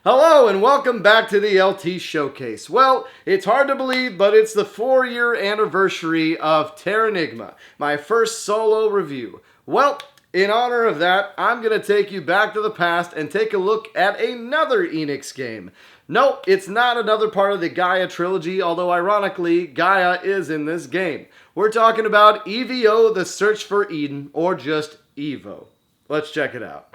Hello and welcome back to the LT Showcase. Well, it's hard to believe, but it's the 4-year anniversary of Terranigma, my first solo review. Well, in honor of that, I'm going to take you back to the past and take a look at another Enix game. No, it's not another part of the Gaia trilogy, although ironically, Gaia is in this game. We're talking about E.V.O. The Search for Eden, or just E.V.O. Let's check it out.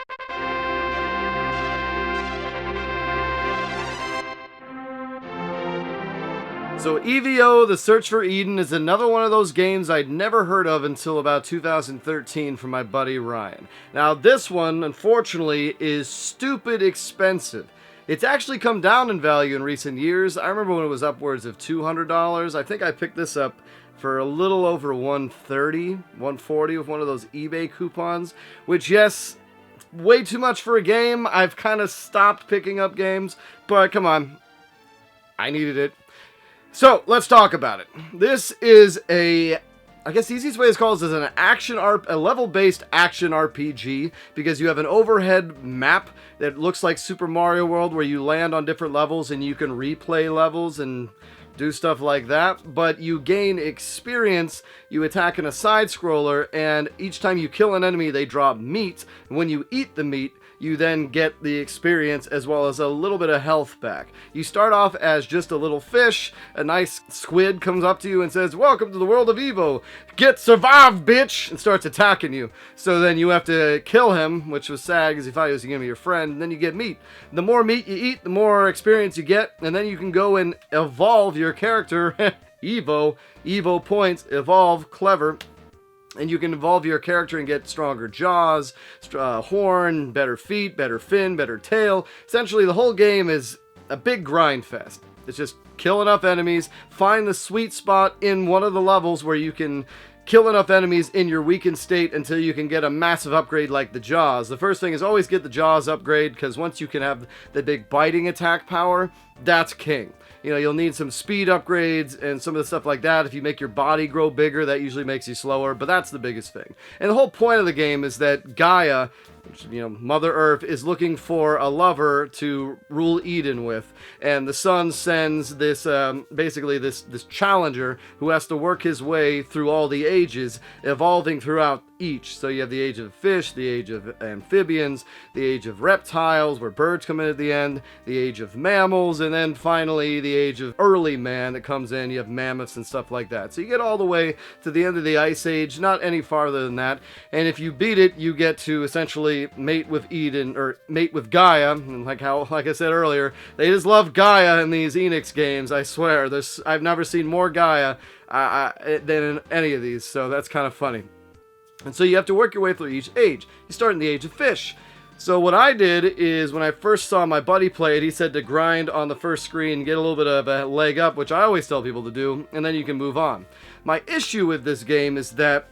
So E.V.O. The Search for Eden is another one of those games I'd never heard of until about 2013 from my buddy Ryan. Now this one, unfortunately, is stupid expensive. It's actually come down in value in recent years. I remember when it was upwards of $200. I think I picked this up for a little over $130, $140 with one of those eBay coupons, which, yes, way too much for a game. I've kind of stopped picking up games, but come on, I needed it. So, let's talk about it. This is I guess the easiest way to call this is a level-based action RPG, because you have an overhead map that looks like Super Mario World, where you land on different levels and you can replay levels and do stuff like that, but you gain experience. You attack in a side-scroller, and each time you kill an enemy, they drop meat, and when you eat the meat, you then get the experience as well as a little bit of health back. You start off as just a little fish. A nice squid comes up to you and says, "Welcome to the world of E.V.O. Survive, bitch!" and starts attacking you. So then you have to kill him, which was sad because he thought he was going to be your friend, and then you get meat. The more meat you eat, the more experience you get, and then you can go and evolve your character. E.V.O. E.V.O. points, evolve, clever. And you can evolve your character and get stronger jaws, horn, better feet, better fin, better tail. Essentially, the whole game is a big grind fest. It's just kill enough enemies, find the sweet spot in one of the levels where you can kill enough enemies in your weakened state until you can get a massive upgrade like the jaws. The first thing is always get the jaws upgrade, because once you can have the big biting attack power, that's king. You know, you'll need some speed upgrades and some of the stuff like that. If you make your body grow bigger, that usually makes you slower, but that's the biggest thing. And the whole point of the game is that Gaia, Mother Earth, is looking for a lover to rule Eden with, and the sun sends this basically this challenger who has to work his way through all the ages, evolving throughout each. So you have the age of fish, the age of amphibians, the age of reptiles, where birds come in at the end, the age of mammals, and then finally the age of early man that comes in. You have mammoths and stuff like that. So you get all the way to the end of the Ice Age, not any farther than that. And if you beat it, you get to essentially mate with Eden, or mate with Gaia. And like I said earlier, they just love Gaia in these Enix games. I swear, I've never seen more Gaia than in any of these. So that's kind of funny. And so you have to work your way through each age. You start in the age of fish. So what I did is, when I first saw my buddy play it, he said to grind on the first screen, get a little bit of a leg up, which I always tell people to do, and then you can move on. My issue with this game is that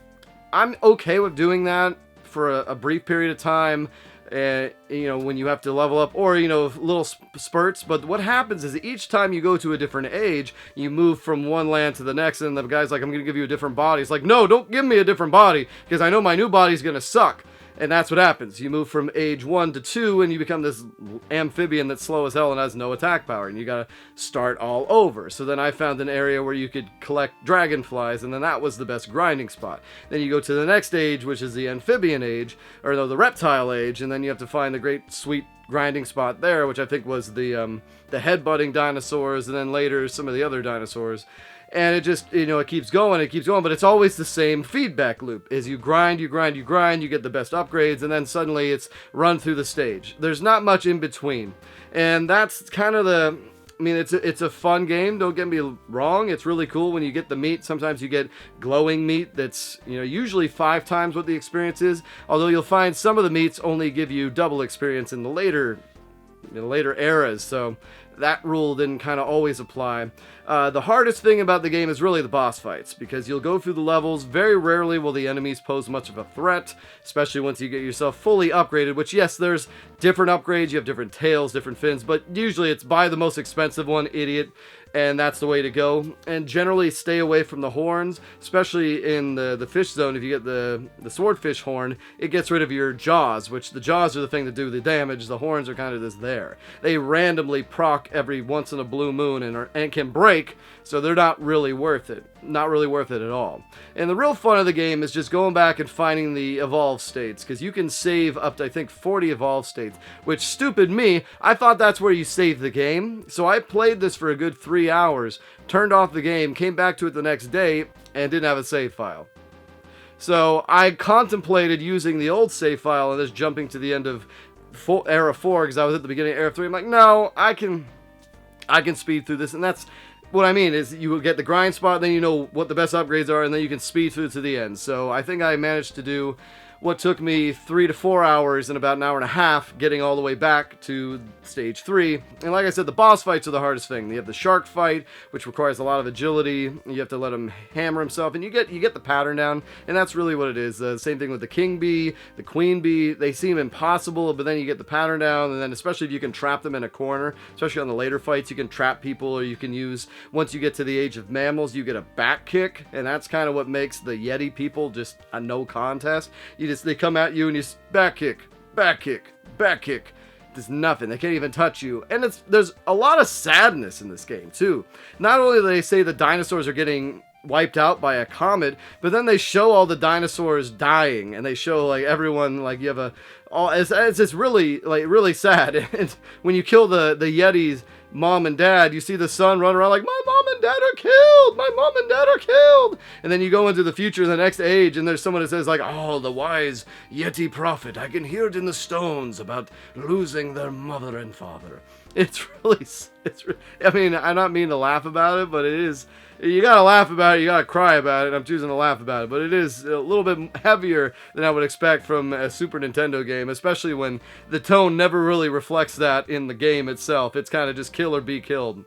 I'm okay with doing that for a brief period of time, when you have to level up, or, little spurts. But what happens is each time you go to a different age, you move from one land to the next, and the guy's like, "I'm going to give you a different body." It's like, no, don't give me a different body, because I know my new body's going to suck. And that's what happens. You move from age 1 to 2, and you become this amphibian that's slow as hell and has no attack power, and you gotta start all over. So then I found an area where you could collect dragonflies, and then that was the best grinding spot. Then you go to the next age, which is the amphibian age, or no, the reptile age, and then you have to find the great sweet grinding spot there, which I think was the head-butting dinosaurs, and then later some of the other dinosaurs. And it just, it keeps going, but it's always the same feedback loop. As you grind, you get the best upgrades, and then suddenly it's run through the stage. There's not much in between. And that's kind of it's a fun game, don't get me wrong. It's really cool when you get the meat. Sometimes you get glowing meat that's, usually 5 times what the experience is. Although you'll find some of the meats only give you double experience in the later eras. So that rule didn't kind of always apply. The hardest thing about the game is really the boss fights, because you'll go through the levels. Very rarely will the enemies pose much of a threat, especially once you get yourself fully upgraded, which, yes, there's different upgrades. You have different tails, different fins, but usually it's buy the most expensive one, idiot, and that's the way to go. And generally stay away from the horns, especially in the fish zone. If you get the swordfish horn, it gets rid of your jaws, which the jaws are the thing that do the damage. The horns are kind of just there. They randomly proc every once in a blue moon and can break, so they're not really worth it. Not really worth it at all. And the real fun of the game is just going back and finding the evolved states, because you can save up to, I think, 40 evolved states, which, stupid me, I thought that's where you save the game. So I played this for a good 3 hours, turned off the game, came back to it the next day, and didn't have a save file. So I contemplated using the old save file and just jumping to the end of Era 4, because I was at the beginning of Era 3. I'm like, no, I can speed through this, and that's what I mean is you will get the grind spot, then you know what the best upgrades are, and then you can speed through to the end. So I think I managed to do what took me 3 to 4 hours in about an hour and a half, getting all the way back to stage 3. And like I said, the boss fights are the hardest thing. You have the shark fight, which requires a lot of agility. You have to let him hammer himself, and you get the pattern down, and that's really what it is. Same thing with the king bee, the queen bee. They seem impossible, but then you get the pattern down, and then especially if you can trap them in a corner, especially on the later fights, you can trap people, or you can use, once you get to the age of mammals, you get a back kick, and that's kind of what makes the Yeti people just a no contest. They come at you and you back kick, back kick, back kick. There's nothing. They can't even touch you. And there's a lot of sadness in this game too. Not only do they say the dinosaurs are getting wiped out by a comet, but then they show all the dinosaurs dying, and they show like everyone, like you have it's just really, like, really sad. And when you kill the Yetis mom and dad, you see the son run around like, my mom and dad are killed, my mom and dad are killed. And then you go into the future, the next age, and there's someone that says like, oh, the wise Yeti prophet, I can hear it in the stones about losing their mother and father. It's I mean, I'm not mean to laugh about it, but it is, you gotta laugh about it, you gotta cry about it. I'm choosing to laugh about it, but it is a little bit heavier than I would expect from a Super Nintendo game, especially when the tone never really reflects that in the game itself. It's kind of just kill or be killed.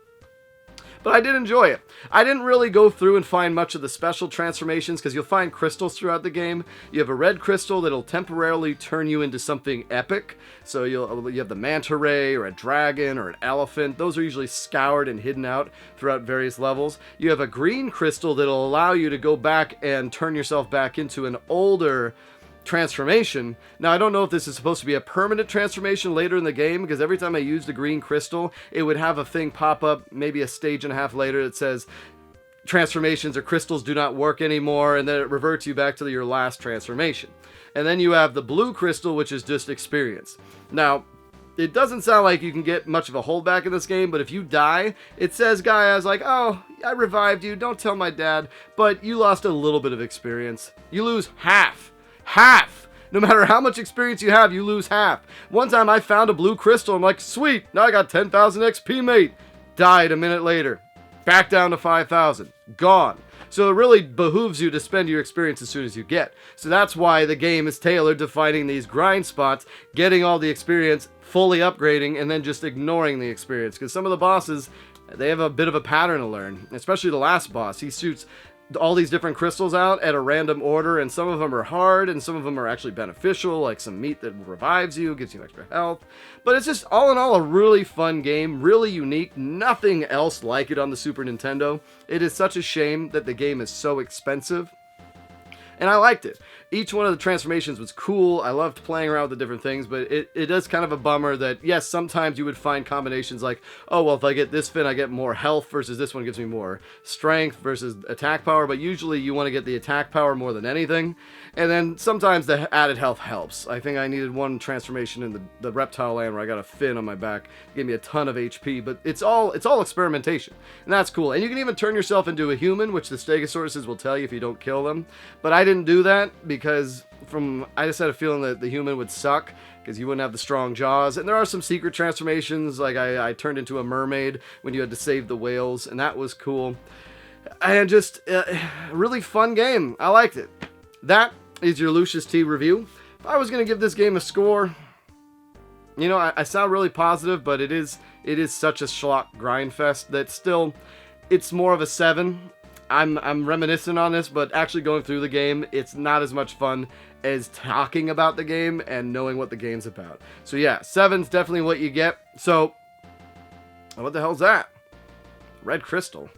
But I did enjoy it. I didn't really go through and find much of the special transformations, because you'll find crystals throughout the game. You have a red crystal that'll temporarily turn you into something epic. So you have the manta ray, or a dragon, or an elephant. Those are usually scoured and hidden out throughout various levels. You have a green crystal that'll allow you to go back and turn yourself back into an older transformation. Now, I don't know if this is supposed to be a permanent transformation later in the game, because every time I used the green crystal, it would have a thing pop up maybe a stage and a half later that says transformations or crystals do not work anymore, and then it reverts you back to your last transformation. And then you have the blue crystal, which is just experience. Now, it doesn't sound like you can get much of a holdback in this game, but if you die, it says, guy, I was like, oh, I revived you, don't tell my dad, but you lost a little bit of experience. You lose half. No matter how much experience you have, you lose half. One time I found a blue crystal. I'm like, sweet, now I got 10,000 XP, mate. Died a minute later. Back down to 5,000. Gone. So it really behooves you to spend your experience as soon as you get. So that's why the game is tailored to finding these grind spots, getting all the experience, fully upgrading, and then just ignoring the experience. Because some of the bosses, they have a bit of a pattern to learn. Especially the last boss. He shoots all these different crystals out at a random order, and some of them are hard and some of them are actually beneficial, like some meat that revives you, gives you extra health. But it's just all in all a really fun game, really unique, nothing else like it on the Super Nintendo. It is such a shame that the game is so expensive, and I liked it. Each one of the transformations was cool. I loved playing around with the different things, but it is kind of a bummer that, yes, sometimes you would find combinations like, oh, well, if I get this fin, I get more health, versus this one gives me more strength versus attack power, but usually you want to get the attack power more than anything. And then sometimes the added health helps. I think I needed one transformation in the reptile land where I got a fin on my back. It gave me a ton of HP, but it's all experimentation, and that's cool. And you can even turn yourself into a human, which the Stegosauruses will tell you if you don't kill them. But I didn't do that because I just had a feeling that the human would suck, because you wouldn't have the strong jaws. And there are some secret transformations, like I turned into a mermaid when you had to save the whales, and that was cool. And just a really fun game. I liked it. That is your Lucious T review. If I was going to give this game a score, You know, I sound really positive, but it is such a schlock grind fest that still, it's more of a 7. I'm reminiscent on this, but actually going through the game, it's not as much fun as talking about the game and knowing what the game's about. So yeah, 7's definitely what you get. So, what the hell's that? Red crystal.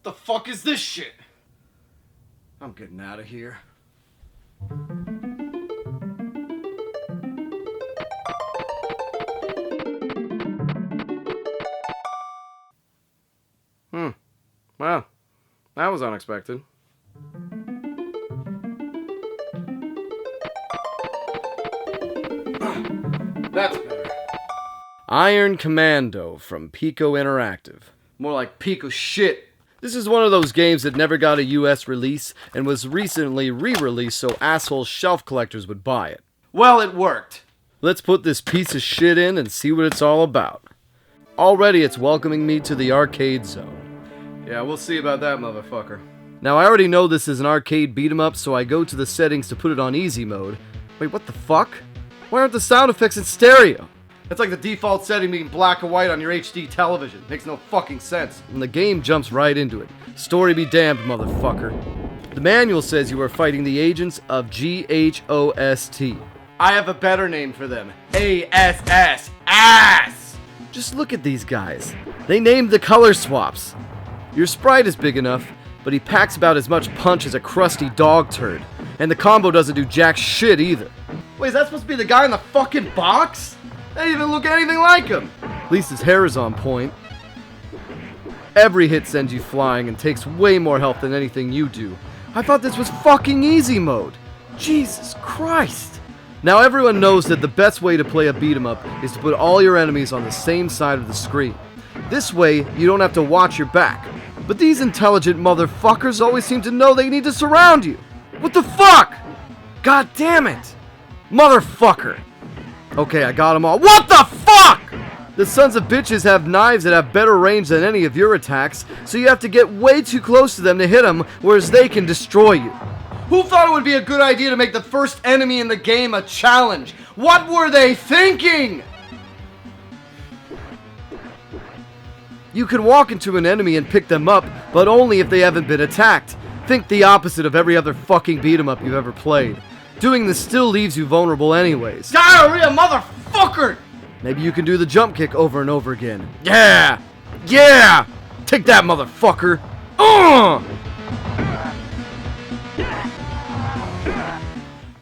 The fuck is this shit? I'm getting out of here. Well, that was unexpected. That's better. Iron Commando from Pico Interactive. More like Pico shit. This is one of those games that never got a US release and was recently re-released so asshole shelf collectors would buy it. Well, it worked. Let's put this piece of shit in and see what it's all about. Already it's welcoming me to the arcade zone. Yeah, we'll see about that, motherfucker. Now, I already know this is an arcade beat-em-up, so I go to the settings to put it on easy mode. Wait, what the fuck? Why aren't the sound effects in stereo? It's like the default setting being black and white on your HD television. Makes no fucking sense. And the game jumps right into it. Story be damned, motherfucker. The manual says you are fighting the agents of GHOST. I have a better name for them. ASS. Ass! Just look at these guys. They named the color swaps. Your sprite is big enough, but he packs about as much punch as a crusty dog turd. And the combo doesn't do jack shit either. Wait, is that supposed to be the guy in the fucking box? They didn't even look anything like him. At least his hair is on point. Every hit sends you flying and takes way more health than anything you do. I thought this was fucking easy mode. Jesus Christ. Now everyone knows that the best way to play a beat 'em up is to put all your enemies on the same side of the screen. This way, you don't have to watch your back. But these intelligent motherfuckers always seem to know they need to surround you. What the fuck? God damn it. Motherfucker. Okay, I got them all. What the fuck? The sons of bitches have knives that have better range than any of your attacks, so you have to get way too close to them to hit them, whereas they can destroy you. Who thought it would be a good idea to make the first enemy in the game a challenge? What were they thinking? You can walk into an enemy and pick them up, but only if they haven't been attacked. Think the opposite of every other fucking beat 'em up you've ever played. Doing this still leaves you vulnerable anyways. Diarrhea, motherfucker! Maybe you can do the jump kick over and over again. Yeah! Yeah! Take that, motherfucker!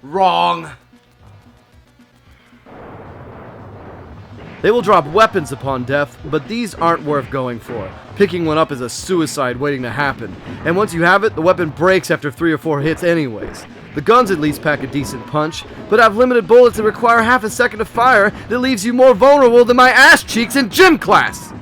Wrong. They will drop weapons upon death, but these aren't worth going for. Picking one up is a suicide waiting to happen. And once you have it, the weapon breaks after 3 or 4 hits anyways. The guns at least pack a decent punch, but have limited bullets that require half a second to fire that leaves you more vulnerable than my ass cheeks in gym class!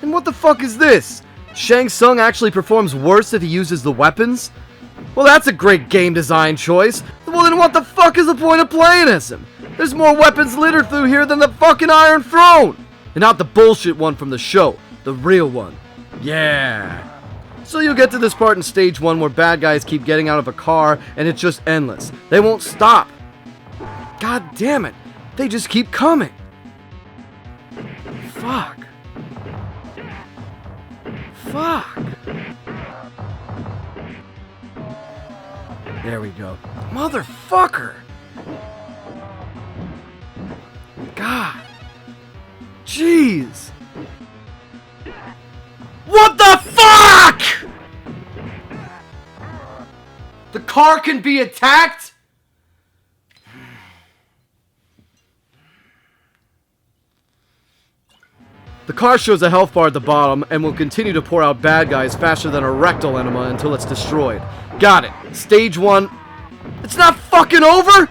And what the fuck is this? Shang Tsung actually performs worse if he uses the weapons? Well, that's a great game design choice. Well, then what the fuck is the point of playing as him? There's more weapons littered through here than the fucking Iron Throne! And not the bullshit one from the show. The real one. Yeah. So you get to this part in stage 1 where bad guys keep getting out of a car and it's just endless. They won't stop. God damn it. They just keep coming. Fuck. Fuck. There we go. Motherfucker. God. Jeez. What the fuck? The car can be attacked? The car shows a health bar at the bottom and will continue to pour out bad guys faster than a rectal enema until it's destroyed. Got it. Stage 1. It's not fucking over?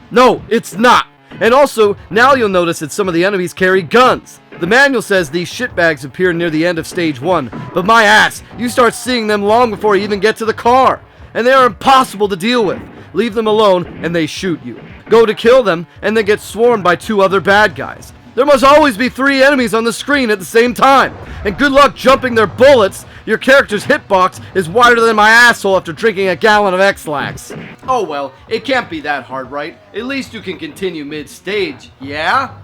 No, it's not. And also, now you'll notice that some of the enemies carry guns. The manual says these shitbags appear near the end of stage 1, but my ass, you start seeing them long before you even get to the car. And they are impossible to deal with. Leave them alone and they shoot you. Go to kill them and then get swarmed by 2 other bad guys. There must always be 3 enemies on the screen at the same time. And good luck jumping their bullets. Your character's hitbox is wider than my asshole after drinking a gallon of X-Lax. Oh well, it can't be that hard, right? At least you can continue mid-stage, yeah?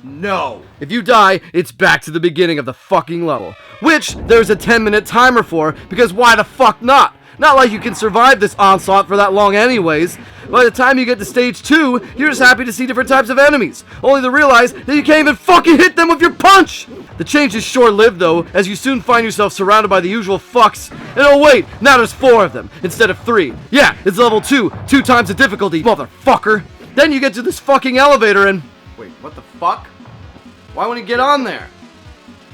No. If you die, it's back to the beginning of the fucking level. Which, there's a 10-minute timer for, because why the fuck not? Not like you can survive this onslaught for that long anyways. By the time you get to stage 2, you're just happy to see different types of enemies, only to realize that you can't even fucking hit them with your punch! The change is short-lived though, as you soon find yourself surrounded by the usual fucks. And oh wait, now there's 4 of them, instead of 3. Yeah, it's level 2, 2 times the difficulty, motherfucker! Then you get to this fucking elevator and... Wait, what the fuck? Why won't he get on there?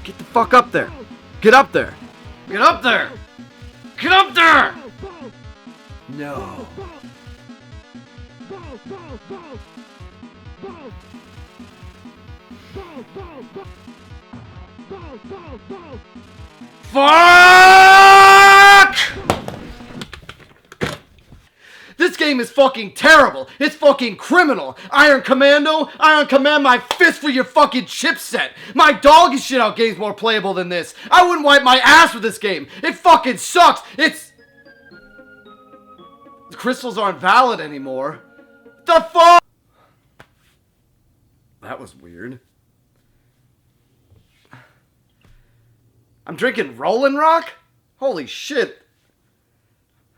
Get the fuck up there. Get up there. Get up there! Get up there! No. Fuck! This game is fucking terrible. It's fucking criminal. Iron Commando, Iron Command my fist for your fucking chipset. My dog is shit out games more playable than this. I wouldn't wipe my ass with this game. It fucking sucks. It's... The crystals aren't valid anymore. The fuck? That was weird. I'm drinking Rollin' Rock? Holy shit.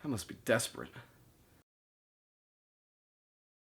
I must be desperate.